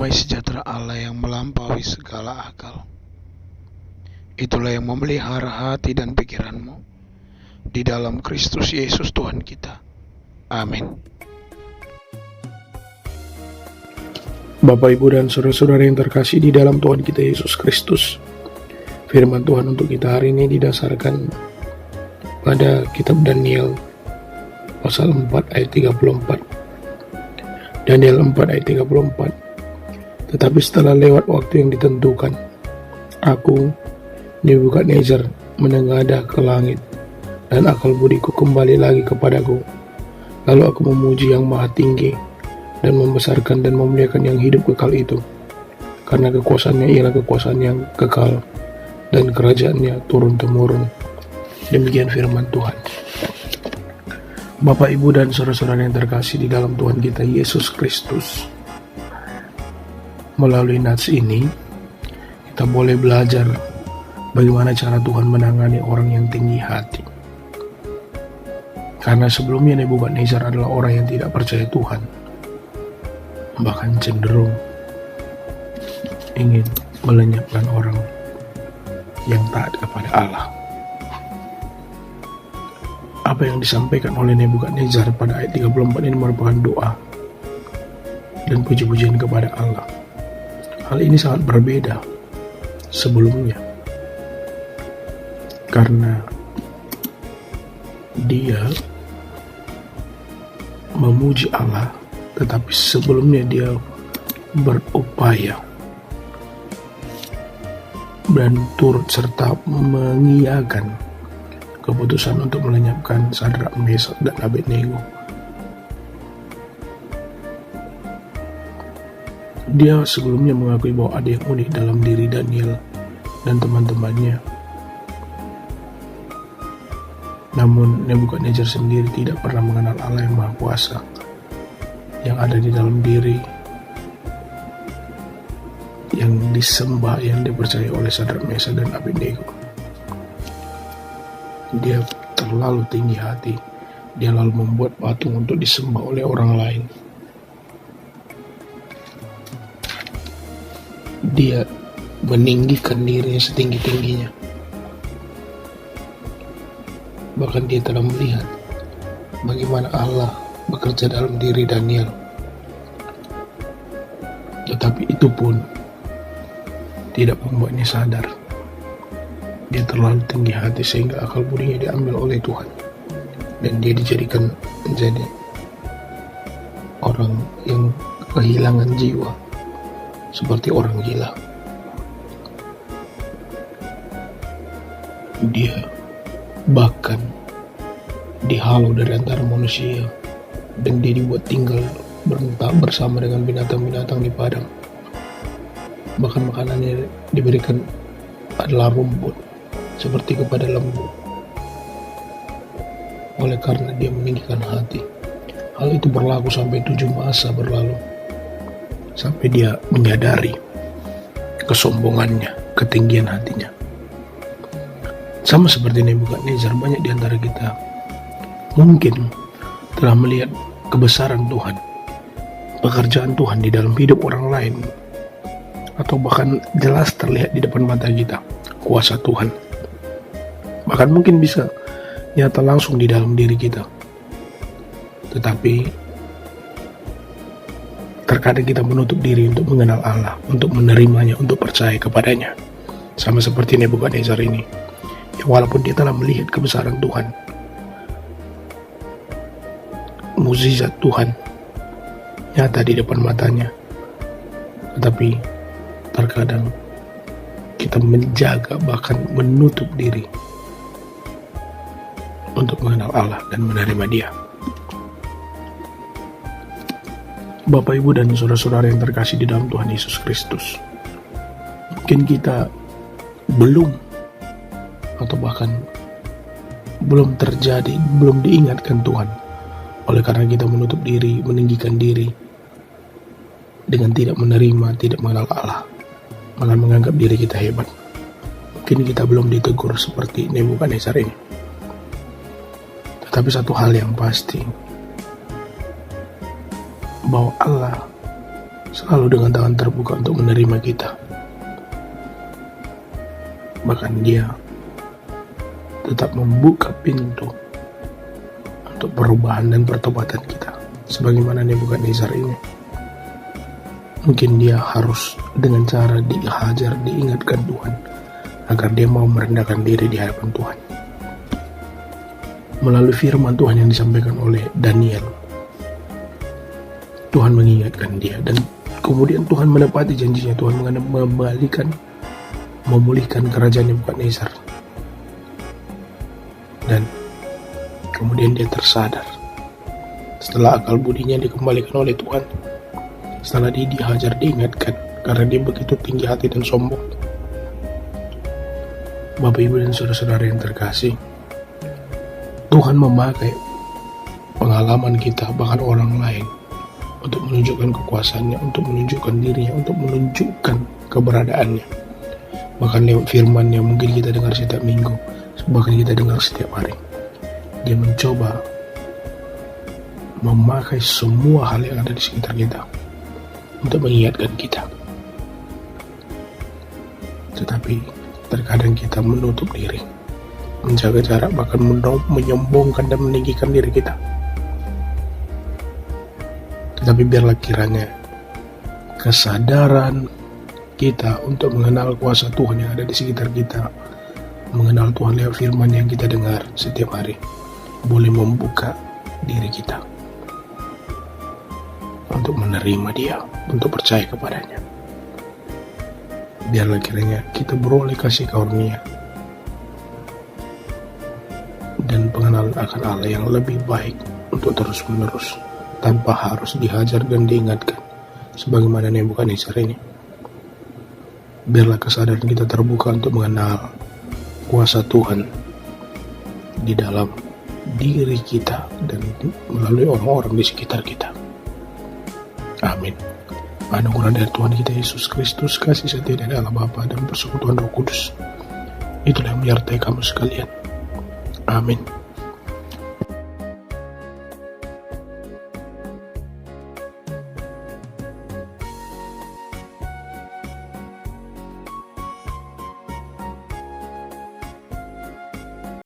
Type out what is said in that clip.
damai sejahtera Allah yang melampaui segala akal. Itulah yang memelihara hati dan pikiranmu di dalam Kristus Yesus Tuhan kita. Amin. Bapak, Ibu, dan saudara-saudara yang terkasih di dalam Tuhan kita Yesus Kristus, firman Tuhan untuk kita hari ini didasarkan pada kitab Daniel pasal 4 ayat 34. Daniel 4 ayat 34. Tetapi setelah lewat waktu yang ditentukan, aku, Nebukadnezar, menengadah ke langit, dan akal budiku kembali lagi kepadaku. Lalu aku memuji yang maha tinggi, dan membesarkan dan memuliakan yang hidup kekal itu, karena kekuasaannya ialah kekuasaan yang kekal, dan kerajaannya turun-temurun. Demikian firman Tuhan. Bapak, Ibu, dan saudara-saudara yang terkasih di dalam Tuhan kita Yesus Kristus, melalui nats ini kita boleh belajar bagaimana cara Tuhan menangani orang yang tinggi hati. Karena sebelumnya Nebukadnezar adalah orang yang tidak percaya Tuhan, bahkan cenderung ingin melenyapkan orang yang taat kepada Allah. Apa yang disampaikan oleh Nebukadnezar pada ayat 34 ini merupakan doa dan puji-pujian kepada Allah. Hal ini sangat berbeda sebelumnya, karena dia memuji Allah, tetapi sebelumnya dia berupaya dan turut serta mengiyakan keputusan untuk melenyapkan Sadrak, Mesak, dan Abednego. Dia sebelumnya mengakui bahwa ada yang unik dalam diri Daniel dan teman-temannya. Namun Nebukadnezar sendiri tidak pernah mengenal Allah yang Maha Kuasa yang ada di dalam diri, yang disembah, yang dipercaya oleh Sadrak, Mesak, dan Abednego. Dia terlalu tinggi hati. Dia lalu membuat patung untuk disembah oleh orang lain. Dia meninggikan dirinya setinggi-tingginya. Bahkan dia telah melihat bagaimana Allah bekerja dalam diri Daniel. Tetapi itu pun tidak membuatnya sadar. Dia terlalu tinggi hati sehingga akal budinya diambil oleh Tuhan, dan dia dijadikan menjadi orang yang kehilangan jiwa, seperti orang gila. Dia bahkan dihalau dari antara manusia, dan dia dibuat tinggal berentak bersama dengan binatang-binatang di padang. Bahkan makanannya diberikan adalah rumput, seperti kepada lembu. Oleh karena dia meninggikan hati. Hal itu berlaku sampai 7 masa berlalu, sampai dia menyadari kesombongannya, ketinggian hatinya. Sama seperti Nebukadnezar, banyak di antara kita mungkin telah melihat kebesaran Tuhan, pekerjaan Tuhan di dalam hidup orang lain, atau bahkan jelas terlihat di depan mata kita kuasa Tuhan. Bahkan mungkin bisa nyata langsung di dalam diri kita. Tetapi terkadang kita menutup diri untuk mengenal Allah, untuk menerimanya, untuk percaya kepadanya. Sama seperti Nebukadnezar ini, ya, walaupun dia telah melihat kebesaran Tuhan, mukjizat Tuhan nyata di depan matanya, tetapi terkadang kita menjaga, bahkan menutup diri untuk mengenal Allah dan menerima Dia. Bapak, Ibu, dan saudara-saudara yang terkasih di dalam Tuhan Yesus Kristus, mungkin kita belum, atau bahkan belum terjadi, belum diingatkan Tuhan, oleh karena kita menutup diri, meninggikan diri dengan tidak menerima, tidak mengenal Allah, malah menganggap diri kita hebat. Mungkin kita belum ditegur seperti Nebukadnezar ini. Tetapi satu hal yang pasti, bahwa Allah selalu dengan tangan terbuka untuk menerima kita. Bahkan Dia tetap membuka pintu untuk perubahan dan pertobatan kita, sebagaimana Nebukadnezar ini. Mungkin dia harus dengan cara dihajar, diingatkan Tuhan, agar dia mau merendahkan diri di hadapan Tuhan. Melalui firman Tuhan yang disampaikan oleh Daniel, Tuhan mengingatkan dia, dan kemudian Tuhan menepati janjinya. Tuhan memulihkan kerajaan Nebukadnezar. Dan kemudian dia tersadar setelah akal budinya dikembalikan oleh Tuhan, setelah dia dihajar, diingatkan, karena dia begitu tinggi hati dan sombong. Bapak, Ibu, dan saudara-saudara yang terkasih, Tuhan memakai pengalaman kita, bahkan orang lain, untuk menunjukkan kekuasaannya, untuk menunjukkan dirinya, untuk menunjukkan keberadaannya. Bahkan lewat firman yang mungkin kita dengar setiap minggu, bahkan kita dengar setiap hari. Dia mencoba memakai semua hal yang ada di sekitar kita untuk mengingatkan kita. Tetapi terkadang kita menutup diri, menjaga jarak, bahkan menyombongkan dan meninggikan diri kita. Tetapi biarlah kiranya kesadaran kita untuk mengenal kuasa Tuhan yang ada di sekitar kita, mengenal Tuhan lewat firman yang kita dengar setiap hari, boleh membuka diri kita untuk menerima Dia, untuk percaya kepadanya. Biarlah kiranya kita beroleh kasih karunia dan pengenalan akan Allah yang lebih baik untuk terus menerus, tanpa harus dihajar dan diingatkan sebagaimana Nebukadnezar ini. Biarlah kesadaran kita terbuka untuk mengenal kuasa Tuhan di dalam diri kita dan melalui orang-orang di sekitar kita. Amin. Anugerah dari Tuhan kita Yesus Kristus, kasih setia dari Allah Bapa, dan persekutuan Roh Kudus, itulah yang menyertai kamu sekalian. Amin.